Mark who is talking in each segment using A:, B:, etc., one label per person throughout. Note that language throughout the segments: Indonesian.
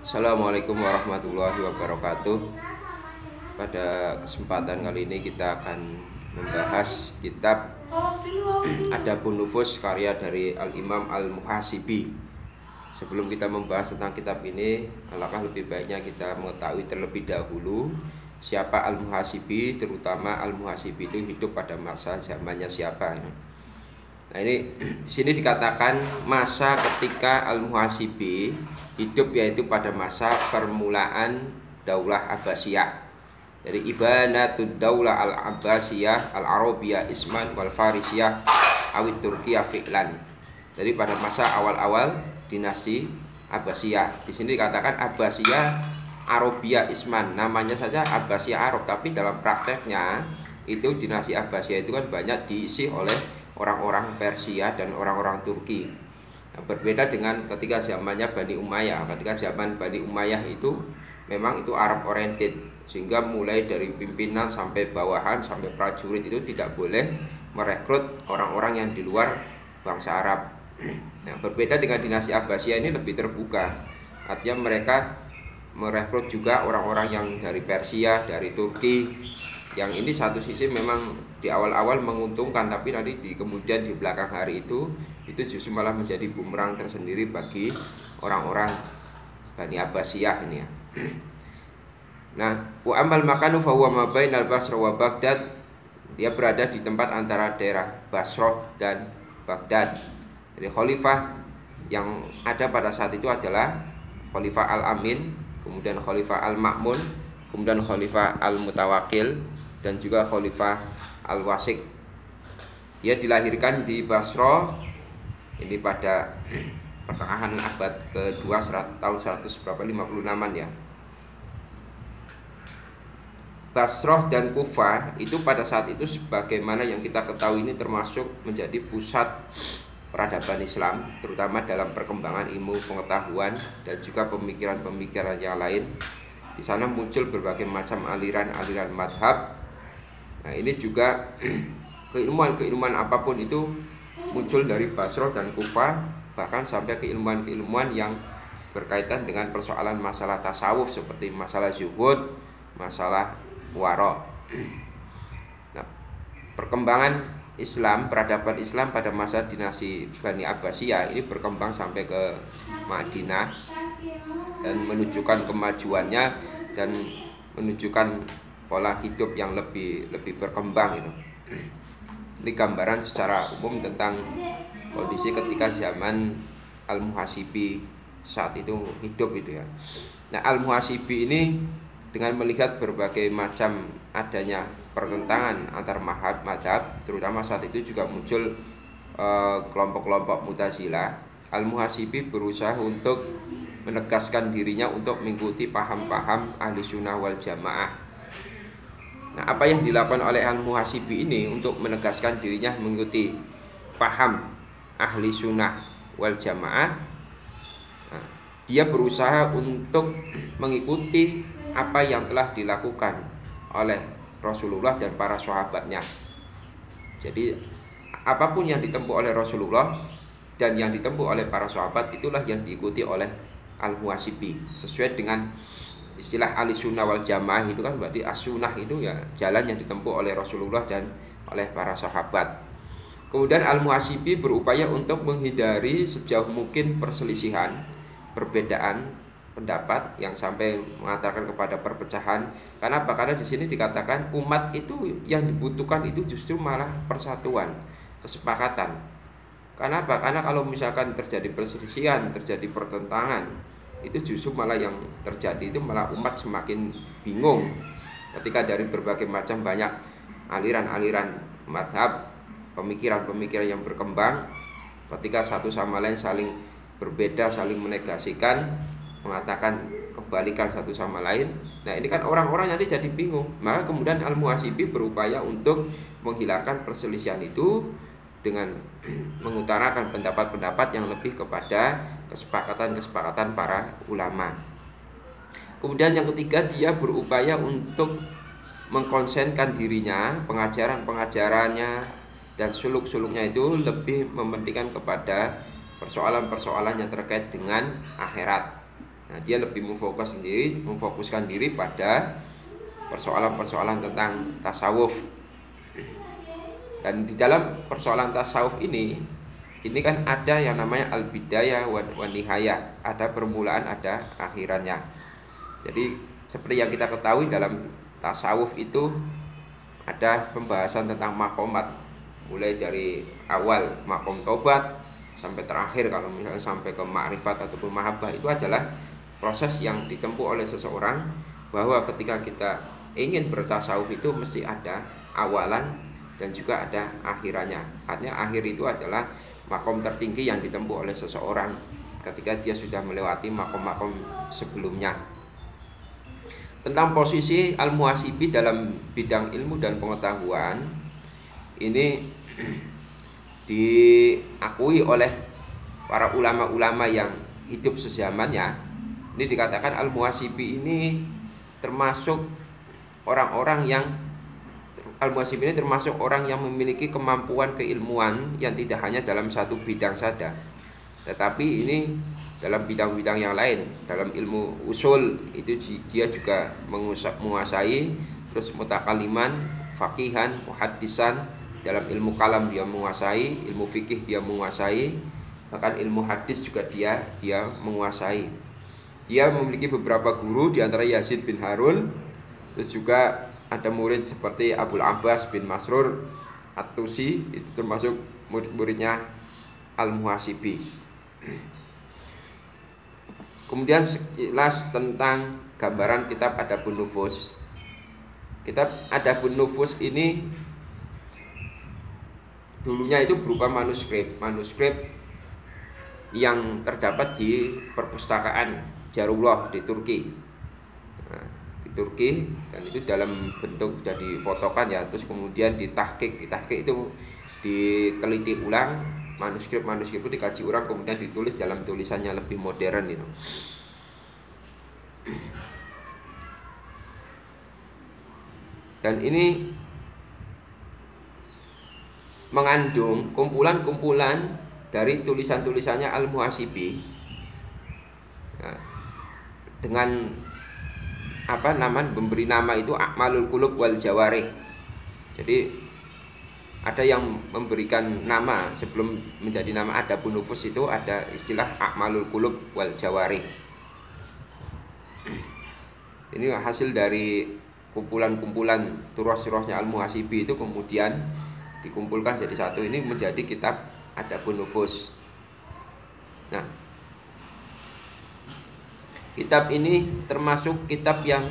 A: Assalamualaikum warahmatullahi wabarakatuh. Pada kesempatan kali ini kita akan membahas kitab Adabun Nufus karya dari Al-Imam Al-Muhasibi. Sebelum kita membahas tentang kitab ini, alangkah lebih baiknya kita mengetahui terlebih dahulu siapa Al-Muhasibi, terutama Al-Muhasibi itu hidup pada masa zamannya siapa. Nah, ini di sini dikatakan masa ketika Al-Muhasibi hidup, yaitu pada masa permulaan Daulah Abbasiyah. Jadi ibanatud Daulah Al-Abbasiyah Al-Arabiyah Isman wal Farisiyah awit Turkiyah fi'lan. Jadi pada masa awal-awal dinasti Abbasiyah. Di sini dikatakan Abbasiyah Arabiyah Isman. Namanya saja Abbasiyah Arab, tapi dalam prakteknya itu dinasti Abbasiyah itu kan banyak diisi oleh orang-orang Persia dan orang-orang Turki. Nah, berbeda dengan ketika zamannya Bani Umayyah. Ketika zaman Bani Umayyah itu memang itu Arab oriented, sehingga mulai dari pimpinan sampai bawahan sampai prajurit itu tidak boleh merekrut orang-orang yang di luar bangsa Arab. Nah, berbeda dengan dinasti Abbasiyah ini lebih terbuka. Artinya mereka merekrut juga orang-orang yang dari Persia, dari Turki. Yang ini satu sisi memang di awal-awal menguntungkan, tapi nanti kemudian di belakang hari itu justru malah menjadi bumerang tersendiri bagi orang-orang Bani Abbasiyah ini ya. Nah, wa amal makanu fa huwa ma bainal Basra wa Baghdad. Dia berada di tempat antara daerah Basrah dan Baghdad. Jadi khalifah yang ada pada saat itu adalah Khalifah Al-Amin, kemudian Khalifah Al-Ma'mun, kemudian Khalifah Al-Mutawakkil, dan juga Khalifah Al-Wasik. Dia dilahirkan di Basra ini pada pertengahan abad kedua tahun 156-an ya. Basrah dan Kufah itu pada saat itu sebagaimana yang kita ketahui ini termasuk menjadi pusat peradaban Islam, terutama dalam perkembangan ilmu pengetahuan dan juga pemikiran-pemikiran yang lain. Di sana muncul berbagai macam aliran-aliran madhab. Nah, ini juga keilmuan-keilmuan apapun itu muncul dari Basrah dan Kufah, bahkan sampai keilmuan-keilmuan yang berkaitan dengan persoalan masalah tasawuf seperti masalah zuhud, masalah wara. Nah, perkembangan Islam, peradaban Islam pada masa dinasti Bani Abbasiyah ini berkembang sampai ke Madinah dan menunjukkan kemajuannya dan menunjukkan pola hidup yang lebih berkembang itu. Ini gambaran secara umum tentang kondisi ketika zaman Al-Muhasibi saat itu hidup itu ya. Nah, Al-Muhasibi ini dengan melihat berbagai macam adanya pertentangan antar madhab, terutama saat itu juga muncul kelompok-kelompok Mu'tazilah. Al-Muhasibi berusaha untuk menegaskan dirinya untuk mengikuti paham-paham ahli sunnah wal jamaah. Nah, apa yang dilakukan oleh Al-Muhasibi ini untuk menegaskan dirinya mengikuti paham ahli sunnah wal jamaah? Nah, dia berusaha untuk mengikuti apa yang telah dilakukan oleh Rasulullah dan para sahabatnya. Jadi apapun yang ditempuh oleh Rasulullah dan yang ditempuh oleh para sahabat, itulah yang diikuti oleh Al-Muhasibi. Sesuai dengan istilah ahli sunnah wal jamaah itu kan berarti as-sunnah itu ya jalan yang ditempuh oleh Rasulullah dan oleh para sahabat. Kemudian Al-Muhasibi berupaya untuk menghindari sejauh mungkin perselisihan, perbedaan pendapat yang sampai mengatakan kepada perpecahan. Karena apa? Karena di sini dikatakan umat itu yang dibutuhkan itu justru malah persatuan, kesepakatan. Karena apa? Karena kalau misalkan terjadi perselisihan, terjadi pertentangan, itu justru malah yang terjadi itu malah umat semakin bingung. Ketika dari berbagai macam banyak aliran-aliran madhab, pemikiran-pemikiran yang berkembang, ketika satu sama lain saling berbeda, saling menegasikan, mengatakan kebalikan satu sama lain. Nah, ini kan orang-orang nanti jadi bingung. Maka kemudian Al-Muhasibi berupaya untuk menghilangkan perselisihan itu dengan mengutarakan pendapat-pendapat yang lebih kepada kesepakatan-kesepakatan para ulama. Kemudian yang ketiga, dia berupaya untuk mengkonsenkan dirinya, pengajaran-pengajarannya dan suluk-suluknya itu lebih mementingkan kepada persoalan-persoalan yang terkait dengan akhirat. Nah, dia lebih memfokuskan diri pada persoalan-persoalan tentang tasawuf. Dan di dalam persoalan tasawuf ini kan ada yang namanya al-bidayah wa nihayah, ada permulaan, ada akhirannya. Jadi seperti yang kita ketahui dalam tasawuf itu ada pembahasan tentang makomat, mulai dari awal makom tobat sampai terakhir kalau misalnya sampai ke ma'rifat ataupun mahabbah. Itu adalah proses yang ditempuh oleh seseorang, bahwa ketika kita ingin bertasawuf itu mesti ada awalan dan juga ada akhirannya. Artinya akhir itu adalah makom tertinggi yang ditempuh oleh seseorang ketika dia sudah melewati makom-makom sebelumnya. Tentang posisi al-muhasibi dalam bidang ilmu dan pengetahuan ini diakui oleh para ulama-ulama yang hidup sezamannya. Ini dikatakan al-muhasibi ini termasuk orang-orang yang memiliki kemampuan keilmuan yang tidak hanya dalam satu bidang saja, tetapi ini dalam bidang-bidang yang lain. Dalam ilmu usul itu dia juga menguasai, terus mutakaliman, fakihan, muhaddisan. Dalam ilmu kalam dia menguasai, ilmu fikih dia menguasai, bahkan ilmu hadis juga dia menguasai. Dia memiliki beberapa guru, di antara Yazid bin Harun, terus juga ada murid seperti Abul Abbas bin Masrur At-Tusi, itu termasuk murid-muridnya al-muhasibi. Kemudian sekilas tentang gambaran kitab Adabun Nufus. Kitab Adabun Nufus ini dulunya itu berupa manuskrip yang terdapat di perpustakaan Jarullah di Turki. Nah, di Turki, dan itu dalam bentuk sudah difotokan ya, terus kemudian ditahqiq itu diteliti ulang, manuskrip itu dikaji ulang, kemudian ditulis dalam tulisannya lebih modern itu. Dan ini mengandung kumpulan-kumpulan dari tulisan-tulisannya al-muhasibi, nah, dengan memberi nama itu A'malul Qulub wal Jawarih. Jadi ada yang memberikan nama sebelum menjadi nama Adabun Nufus, itu ada istilah A'malul Qulub wal Jawarih. Ini hasil dari kumpulan-kumpulan turas-turasnya al-muhasibi itu kemudian dikumpulkan jadi satu, ini menjadi kitab Adabun Nufus. Nah, kitab ini termasuk kitab yang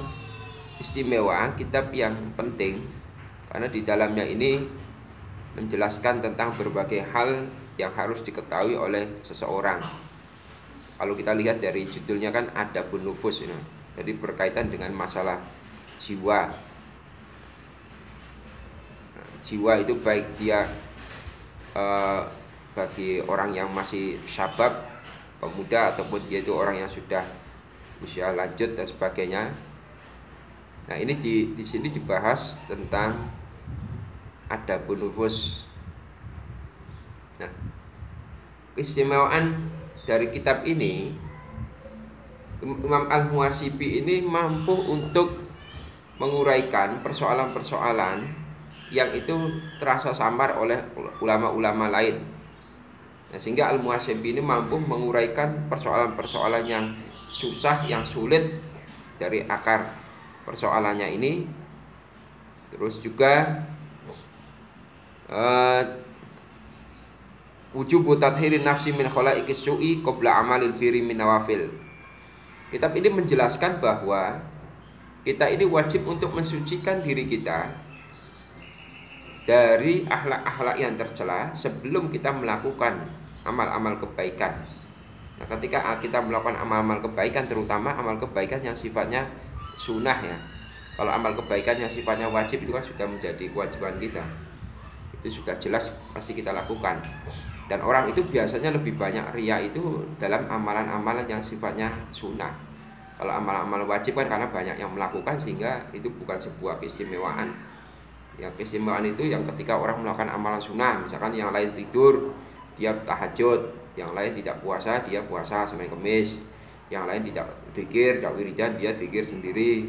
A: istimewa, kitab yang penting, karena di dalamnya ini menjelaskan tentang berbagai hal yang harus diketahui oleh seseorang. Kalau kita lihat dari judulnya kan Adabun Nufus ini, jadi berkaitan dengan masalah jiwa. Jiwa itu baik dia bagi orang yang masih syabab, pemuda, ataupun dia itu orang yang sudah usia lanjut dan sebagainya. Nah, ini di sini dibahas tentang Adabun Nufus. Nah, keistimewaan dari kitab ini, Imam Al-Muhasibi ini mampu untuk menguraikan persoalan-persoalan yang itu terasa samar oleh ulama-ulama lain. Nah, sehingga Al-Muhasibi ini mampu menguraikan persoalan-persoalan yang susah, yang sulit dari akar persoalannya ini. Terus juga wujubu tathirin nafsi min khalaiqis su'i qabla amalil birri min nawafil. Kitab ini menjelaskan bahwa kita ini wajib untuk mensucikan diri kita dari akhlak-akhlak yang tercela sebelum kita melakukan amal-amal kebaikan. Nah, ketika kita melakukan amal-amal kebaikan, terutama amal kebaikan yang sifatnya sunnah ya. Kalau amal kebaikan yang sifatnya wajib itu kan sudah menjadi kewajiban kita, itu sudah jelas pasti kita lakukan. Dan orang itu biasanya lebih banyak riya itu dalam amalan-amalan yang sifatnya sunnah. Kalau amal-amal wajib kan karena banyak yang melakukan, sehingga itu bukan sebuah keistimewaan. Yang keistimewaan itu yang ketika orang melakukan amalan sunnah, misalkan yang lain tidur, dia tahajud, yang lain tidak puasa, dia puasa Senin Kemis. Yang lain tidak dzikir, tidak wiridan, dia dzikir sendiri.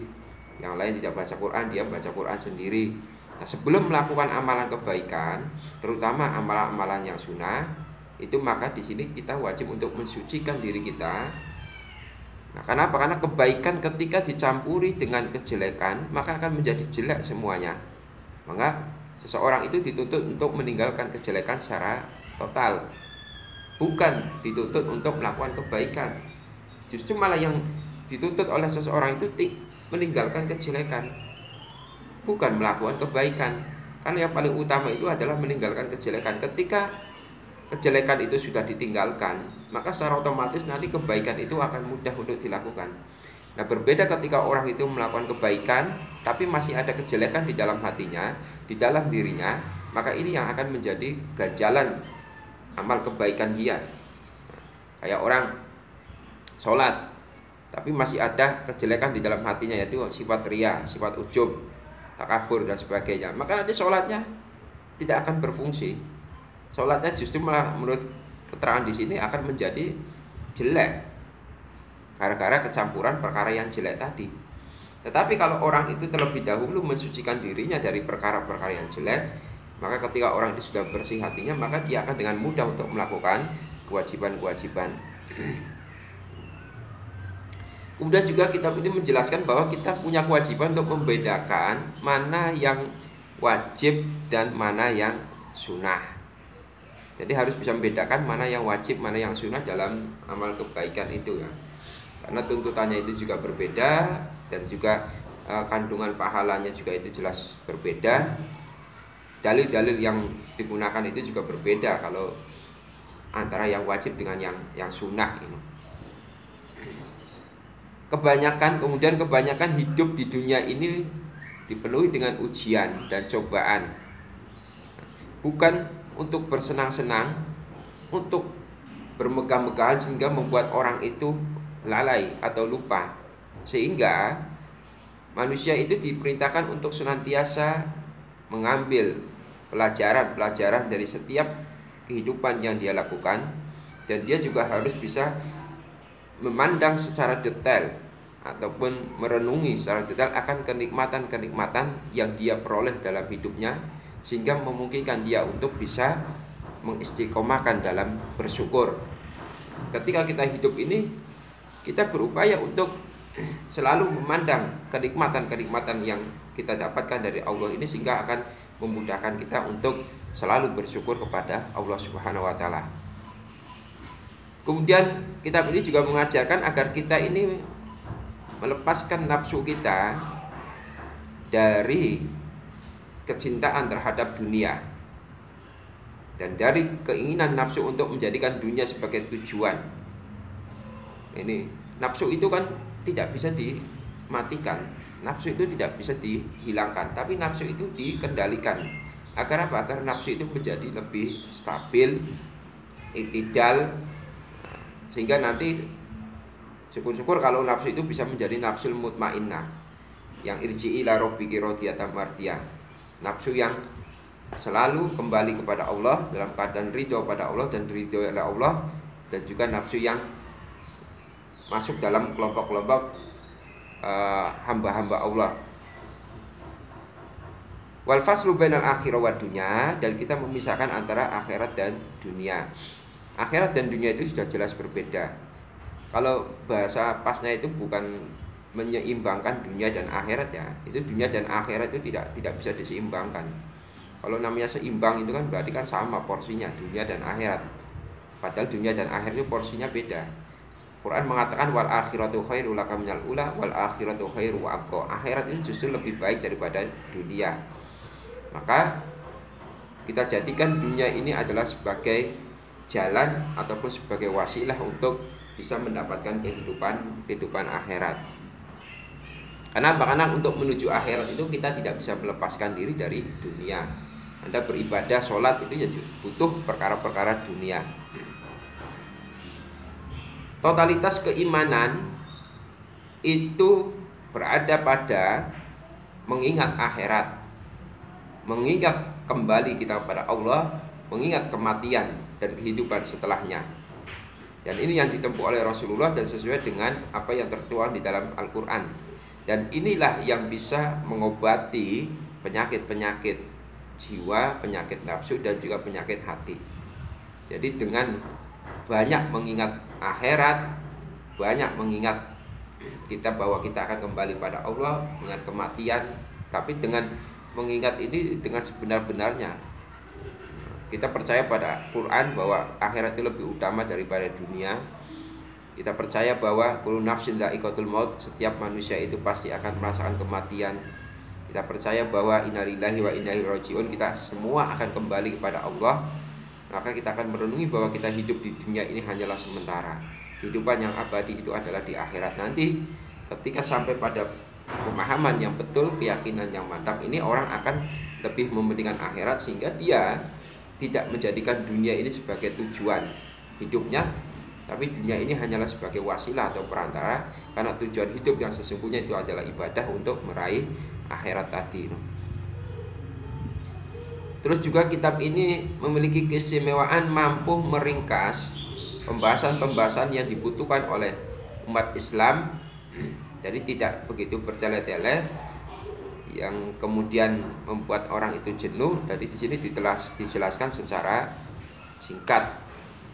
A: Yang lain tidak baca Quran, dia baca Quran sendiri. Nah, sebelum melakukan amalan kebaikan, terutama amalan-amalan yang sunnah, itu maka di sini kita wajib untuk mensucikan diri kita. Nah, kenapa? Karena kebaikan ketika dicampuri dengan kejelekan, maka akan menjadi jelek semuanya. Maka seseorang itu dituntut untuk meninggalkan kejelekan secara total, bukan dituntut untuk melakukan kebaikan. Justru malah yang dituntut oleh seseorang itu meninggalkan kejelekan, bukan melakukan kebaikan. Karena yang paling utama itu adalah meninggalkan kejelekan. Ketika kejelekan itu sudah ditinggalkan, maka secara otomatis nanti kebaikan itu akan mudah untuk dilakukan. Nah, berbeda ketika orang itu melakukan kebaikan tapi masih ada kejelekan di dalam hatinya, di dalam dirinya, maka ini yang akan menjadi ganjalan amal kebaikan dia. Kayak orang sholat tapi masih ada kejelekan di dalam hatinya, yaitu sifat riya, sifat ujub, takabur dan sebagainya, maka nanti sholatnya tidak akan berfungsi. Sholatnya justru malah menurut keterangan di sini akan menjadi jelek gara-gara kecampuran perkara yang jelek tadi. Tetapi kalau orang itu terlebih dahulu mensucikan dirinya dari perkara-perkara yang jelek, maka ketika orang itu sudah bersih hatinya, maka dia akan dengan mudah untuk melakukan kewajiban-kewajiban. Kemudian juga kitab ini menjelaskan bahwa kita punya kewajiban untuk membedakan mana yang wajib dan mana yang sunnah. Jadi harus bisa membedakan mana yang wajib, mana yang sunnah dalam amal kebaikan itu ya. Karena tuntutannya itu juga berbeda, dan juga kandungan pahalanya juga itu jelas berbeda. Dalil-dalil yang digunakan itu juga berbeda kalau antara yang wajib dengan yang sunnah ini. Kebanyakan hidup di dunia ini dipenuhi dengan ujian dan cobaan. Bukan untuk bersenang-senang, untuk bermegah-megahan sehingga membuat orang itu lalai atau lupa. Sehingga manusia itu diperintahkan untuk senantiasa mengambil pelajaran-pelajaran dari setiap kehidupan yang dia lakukan, dan dia juga harus bisa memandang secara detail ataupun merenungi secara detail akan kenikmatan-kenikmatan yang dia peroleh dalam hidupnya, sehingga memungkinkan dia untuk bisa mengistiqomahkan dalam bersyukur. Ketika kita hidup ini, kita berupaya untuk selalu memandang kenikmatan-kenikmatan yang kita dapatkan dari Allah ini, sehingga akan memudahkan kita untuk selalu bersyukur kepada Allah Subhanahu wa taala. Kemudian kitab ini juga mengajarkan agar kita ini melepaskan nafsu kita dari kecintaan terhadap dunia dan dari keinginan nafsu untuk menjadikan dunia sebagai tujuan. Ini nafsu itu kan tidak bisa dimatikan, nafsu itu tidak bisa dihilangkan, tapi nafsu itu dikendalikan. Agar apa? Agar nafsu itu menjadi lebih stabil, iktidal, sehingga nanti syukur-syukur kalau nafsu itu bisa menjadi nafsul mutmainnah, yang irji'i ila rabbiki radiyatan mardiyah, nafsu yang selalu kembali kepada Allah dalam keadaan ridho pada Allah dan ridho oleh Allah, dan juga nafsu yang masuk dalam kelompok-kelompok hamba-hamba Allah. Wal faslu bainal akhirah wad dunya, dan kita memisahkan antara akhirat dan dunia. Akhirat dan dunia itu sudah jelas berbeda. Kalau bahasa pasnya itu bukan menyeimbangkan dunia dan akhirat ya, itu dunia dan akhirat itu tidak bisa diseimbangkan. Kalau namanya seimbang itu kan berarti kan sama porsinya dunia dan akhirat. Padahal dunia dan akhirat itu porsinya beda. Quran mengatakan wal akhiratu khairu laka minal ula wal akhiratu khairu wa abqa. Akhirat itu justru lebih baik daripada dunia. Maka kita jadikan dunia ini adalah sebagai jalan ataupun sebagai wasilah untuk bisa mendapatkan kehidupan akhirat. Kenapa? Karena untuk menuju akhirat itu kita tidak bisa melepaskan diri dari dunia. Anda beribadah, sholat itu ya butuh perkara-perkara dunia. Totalitas keimanan itu berada pada mengingat akhirat, mengingat kembali kita kepada Allah, mengingat kematian dan kehidupan setelahnya. Dan ini yang ditempuh oleh Rasulullah dan sesuai dengan apa yang tertuang di dalam Al-Quran. Dan inilah yang bisa mengobati penyakit-penyakit jiwa, penyakit nafsu, dan juga penyakit hati. Jadi dengan banyak mengingat akhirat, banyak mengingat kita bahwa kita akan kembali pada Allah, mengingat kematian, tapi dengan mengingat ini dengan sebenar-benarnya. Kita percaya pada Quran bahwa akhirat itu lebih utama daripada dunia. Kita percaya bahwa kullu nafsin dha'iqatul maut, setiap manusia itu pasti akan merasakan kematian. Kita percaya bahwa innalillahi wa inna ilaihi raji'un, kita semua akan kembali kepada Allah. Maka kita akan merenungi bahwa kita hidup di dunia ini hanyalah sementara. Kehidupan yang abadi itu adalah di akhirat nanti. Ketika sampai pada pemahaman yang betul, keyakinan yang mantap ini, orang akan lebih mementingkan akhirat sehingga dia tidak menjadikan dunia ini sebagai tujuan hidupnya, tapi dunia ini hanyalah sebagai wasilah atau perantara, karena tujuan hidup yang sesungguhnya itu adalah ibadah untuk meraih akhirat tadi. Terus juga kitab ini memiliki keistimewaan mampu meringkas pembahasan-pembahasan yang dibutuhkan oleh umat Islam. Jadi tidak begitu bertele-tele yang kemudian membuat orang itu jenuh. Jadi di sini dijelaskan secara singkat.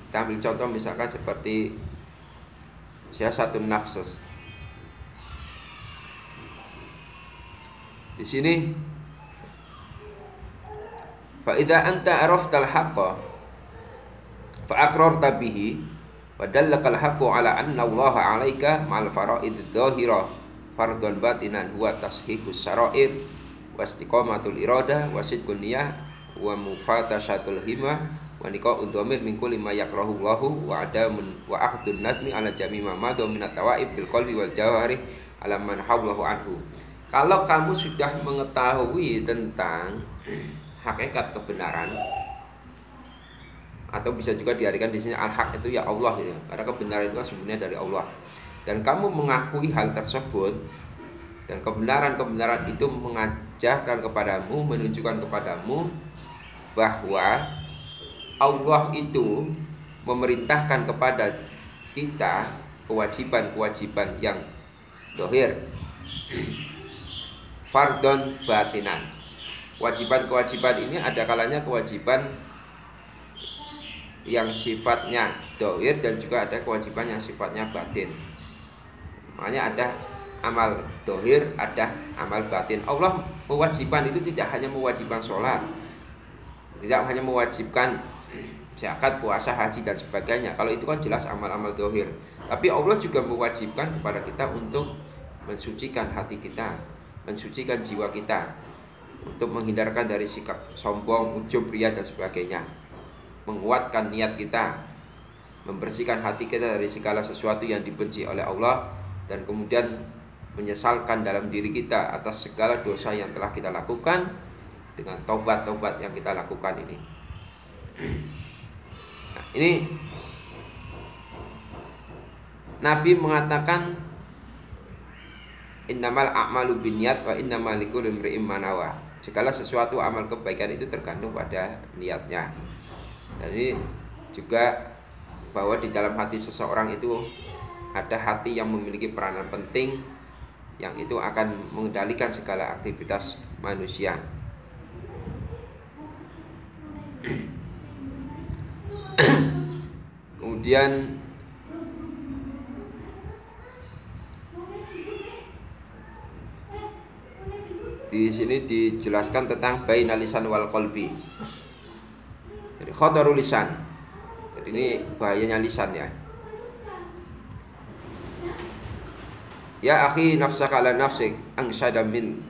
A: Kita ambil contoh misalkan seperti Siyasatun Nafs. Di sini fa idza anta araftal haqqa fa aqrarta bihi wa dallakal haqqu ala anna Allah 'alaika ma'al fara'id dhahira fardhon batinan huwa tashihus syara'ir wa istiqamatul irada wa sidqun niyah wa mufatashatul himma wa niqa'ud dhamir min kulli ma yakrahu Allahu wa adamun wa akhdun nadmi ala jami' ma madha min at-tawa'ib bil qalbi wal jawari ala man hawlahu anhu. Kalau kamu sudah mengetahui tentang hakikat kebenaran, atau bisa juga diartikan di sini al-haq itu ya Allah ya, karena kebenaran itu sebenarnya dari Allah. Dan kamu mengakui hal tersebut, dan kebenaran-kebenaran itu mengajarkan kepadamu, menunjukkan kepadamu bahwa Allah itu memerintahkan kepada kita kewajiban-kewajiban yang zahir, fardhon batinan. Kewajiban-kewajiban ini ada kalanya kewajiban yang sifatnya zahir dan juga ada kewajiban yang sifatnya batin. Makanya ada amal zahir, ada amal batin. Allah mewajibkan itu tidak hanya mewajibkan sholat, tidak hanya mewajibkan zakat, puasa, haji dan sebagainya. Kalau itu kan jelas amal-amal zahir. Tapi Allah juga mewajibkan kepada kita untuk mensucikan hati kita, mensucikan jiwa kita, untuk menghindarkan dari sikap sombong, ujub, riya dan sebagainya, menguatkan niat kita, membersihkan hati kita dari segala sesuatu yang dibenci oleh Allah, dan kemudian menyesalkan dalam diri kita atas segala dosa yang telah kita lakukan dengan taubat-taubat yang kita lakukan ini. Nah, ini Nabi mengatakan innamal a'malu binniyat wa innamal likulli imri'in ma nawa. Segala sesuatu amal kebaikan itu tergantung pada niatnya. Dan ini juga bahwa di dalam hati seseorang itu ada hati yang memiliki peranan penting, yang itu akan mengendalikan segala aktivitas manusia. Kemudian di sini dijelaskan tentang bainal lisan wal qalbi. Jadi khatarul lisan. Jadi ini bahayanya lisan ya. Ya akhi nafsaka ala nafsik angsada min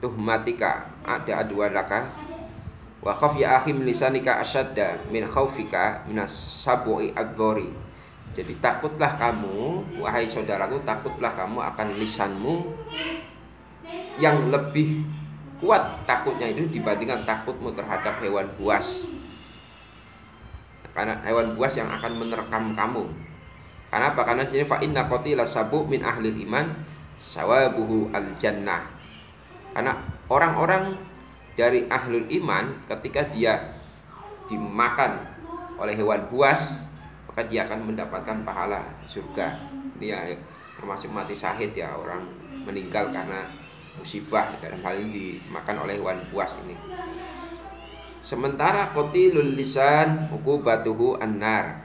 A: tuhmatika ada adwanaka wa khaf ya akhi min lisanika asyadda min khaufika minas sabu'i ad-dhari. Jadi takutlah kamu, wahai saudaraku, takutlah kamu akan lisanmu yang lebih kuat takutnya itu dibandingkan takutmu terhadap hewan buas. Karena hewan buas yang akan menerkam kamu. Karena apa? Karena sini fa inna qatila sabu min ahli iman sawabuhu al jannah. Karena orang-orang dari ahlul iman ketika dia dimakan oleh hewan buas, maka maka dia akan mendapatkan pahala surga. Ini ya termasuk mati syahid ya, orang meninggal karena musibah, dalam hal ini dimakan oleh hewan buas ini. Sementara qatilul lisan uqubatuhu annar.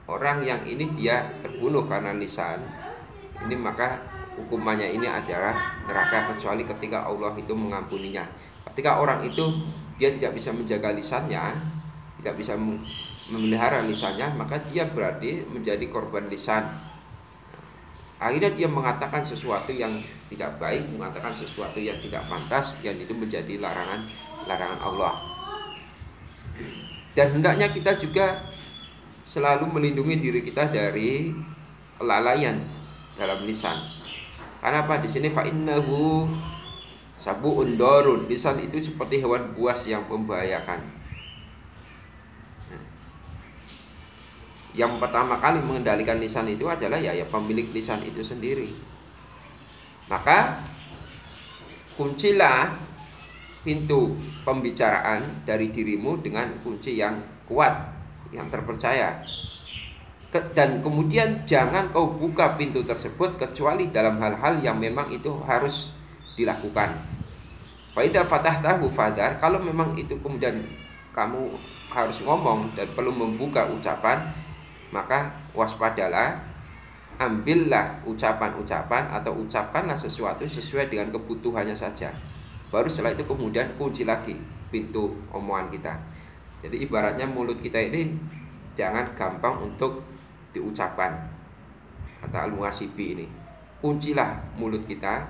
A: Orang yang ini dia terbunuh karena lisan, ini maka hukumannya ini adalah neraka, kecuali ketika Allah itu mengampuninya. Ketika orang itu dia tidak bisa menjaga lisannya, tidak bisa memelihara lisannya, maka dia berarti menjadi korban lisan. Akhirnya dia mengatakan sesuatu yang tidak baik, mengatakan sesuatu yang tidak pantas, yang itu menjadi larangan Allah. Dan hendaknya kita juga selalu melindungi diri kita dari kelalaian dalam lisan. Karena apa? Di sini fa innahu sabu'un darun. Lisan itu seperti hewan buas yang membahayakan. Yang pertama kali mengendalikan lisan itu adalah ya pemilik lisan itu sendiri. Maka kuncilah pintu pembicaraan dari dirimu dengan kunci yang kuat, yang terpercaya. Dan kemudian jangan kau buka pintu tersebut kecuali dalam hal-hal yang memang itu harus dilakukan. Fa idza fatahtahu fadhar, kalau memang itu kemudian kamu harus ngomong dan perlu membuka ucapan, maka waspadalah, ambillah ucapan-ucapan atau ucapkanlah sesuatu sesuai dengan kebutuhannya saja. Baru setelah itu kemudian kunci lagi pintu omongan kita. Jadi ibaratnya mulut kita ini jangan gampang untuk diucapkan. Kata Al-Muhasibi ini, kuncilah mulut kita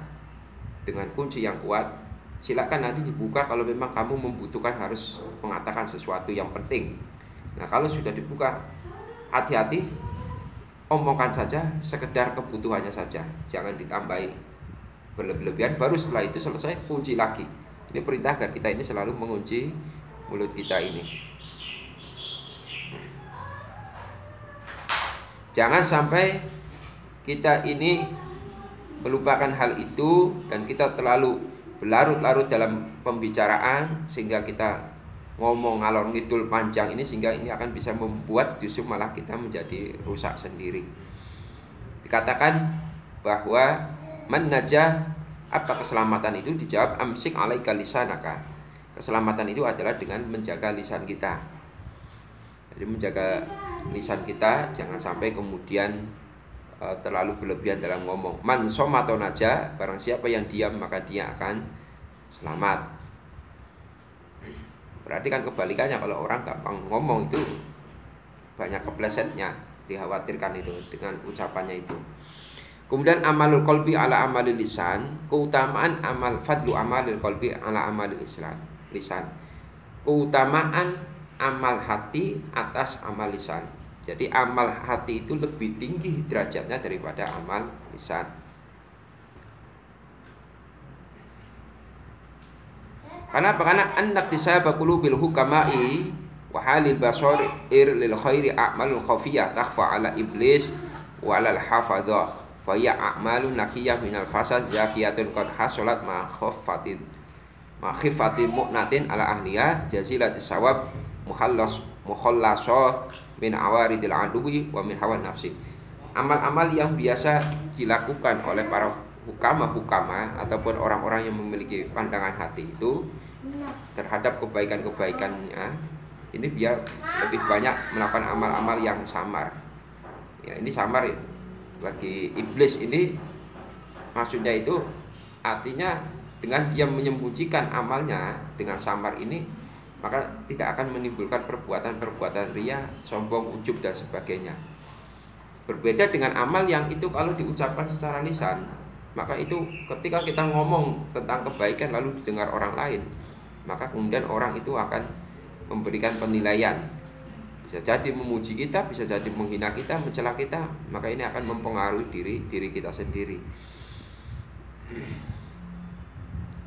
A: dengan kunci yang kuat. Silakan nanti dibuka kalau memang kamu membutuhkan harus mengatakan sesuatu yang penting. Nah, kalau sudah dibuka, hati-hati, omongkan saja sekedar kebutuhannya saja, jangan ditambahi berlebihan. Baru setelah itu selesai, kunci lagi. Ini perintah agar kita ini selalu mengunci mulut kita ini. Jangan sampai kita ini melupakan hal itu dan kita terlalu berlarut-larut dalam pembicaraan sehingga kita ngomong ngalor ngidul panjang ini, sehingga ini akan bisa membuat justru malah kita menjadi rusak sendiri. Dikatakan bahwa man najah, apa keselamatan itu? Dijawab amsik alaika lisanaka. Keselamatan itu adalah dengan menjaga lisan kita. Jadi menjaga lisan kita jangan sampai kemudian terlalu berlebihan dalam ngomong. Man somato naja, barang siapa yang diam maka dia akan selamat. Berarti kan kebalikannya, kalau orang gampang ngomong itu banyak keplesetnya, dikhawatirkan itu dengan ucapannya itu. Kemudian amalul qalbi ala amalil lisan, keutamaan amal fadlu amalil qalbi ala amalil lisan. Keutamaan amal hati atas amal lisan. Jadi amal hati itu lebih tinggi derajatnya daripada amal lisan. Karena apa? Karena anak tisaba qulubil hukama'i wa halil basar lil khairi a'malul khafiyah takhfa ala iblis wa ala al hafadha fa ya a'malun naqiyah minal fasad zakiyatun qad hasalat ma khifatin mu'natin ala ahliya jazilatis sawab mukhallasa min awaridil aduwi wa min hawa nafsi. Amal-amal yang biasa dilakukan oleh para hukama ataupun orang-orang yang memiliki pandangan hati itu terhadap kebaikan-kebaikannya, ini dia lebih banyak melakukan amal-amal yang samar. Ya, ini samar ya. Bagi iblis ini maksudnya itu artinya dengan dia menyembunyikan amalnya dengan samar ini, maka tidak akan menimbulkan perbuatan-perbuatan riya, sombong, ujub dan sebagainya. Berbeda dengan amal yang itu kalau diucapkan secara lisan, maka itu ketika kita ngomong tentang kebaikan lalu didengar orang lain, maka kemudian orang itu akan memberikan penilaian. Bisa jadi memuji kita, bisa jadi menghina kita, mencela kita, maka ini akan mempengaruhi diri kita sendiri.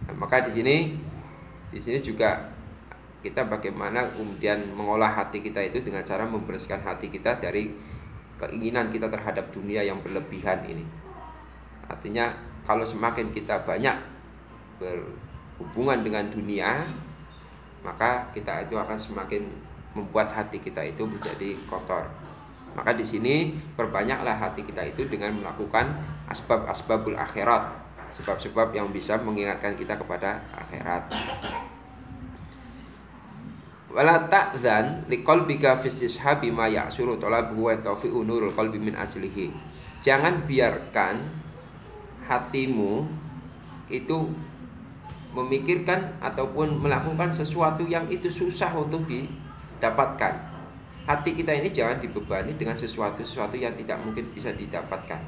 A: Nah, maka di sini juga kita bagaimana kemudian mengolah hati kita itu dengan cara membersihkan hati kita dari keinginan kita terhadap dunia yang berlebihan ini. Artinya kalau semakin kita banyak berhubungan dengan dunia, maka kita itu akan semakin membuat hati kita itu menjadi kotor. Maka di sini perbanyaklah hati kita itu dengan melakukan asbabul akhirat, sebab-sebab yang bisa mengingatkan kita kepada akhirat. Wala ta'zan liqalbika fi istishabi ma ya'suru talabuhu wa tawfi'u nurul qalbi min ajlihi. Jangan biarkan hatimu itu memikirkan ataupun melakukan sesuatu yang itu susah untuk didapatkan. Hati kita ini jangan dibebani dengan sesuatu yang tidak mungkin bisa didapatkan.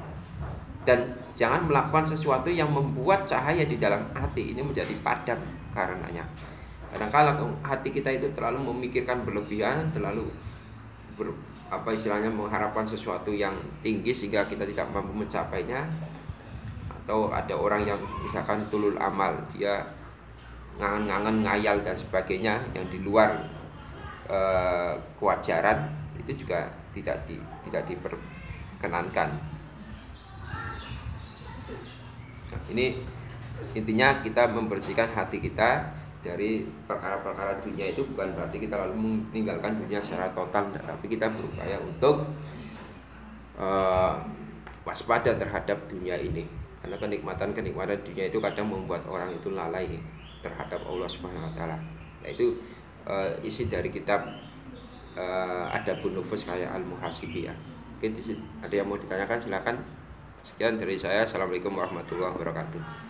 A: Dan jangan melakukan sesuatu yang membuat cahaya di dalam hati ini menjadi padam karenanya. Kadang-kala hati kita itu terlalu memikirkan berlebihan, terlalu mengharapkan sesuatu yang tinggi sehingga kita tidak mampu mencapainya. Atau ada orang yang misalkan tulul amal, dia ngangen-ngangen, ngayal dan sebagainya yang di luar kewajaran, itu juga tidak diperkenankan. Nah, ini intinya kita membersihkan hati kita dari perkara-perkara dunia itu bukan berarti kita lalu meninggalkan dunia secara total, tapi kita berupaya untuk waspada terhadap dunia ini, karena kenikmatan dunia itu kadang membuat orang itu lalai terhadap Allah Subhanahu Wa Taala. Nah, itu isi dari kitab Adabun Nufus kayak Al-Muhasibiyah. Mungkin ada yang mau ditanyakan, silakan. Sekian dari saya. Assalamualaikum warahmatullahi wabarakatuh.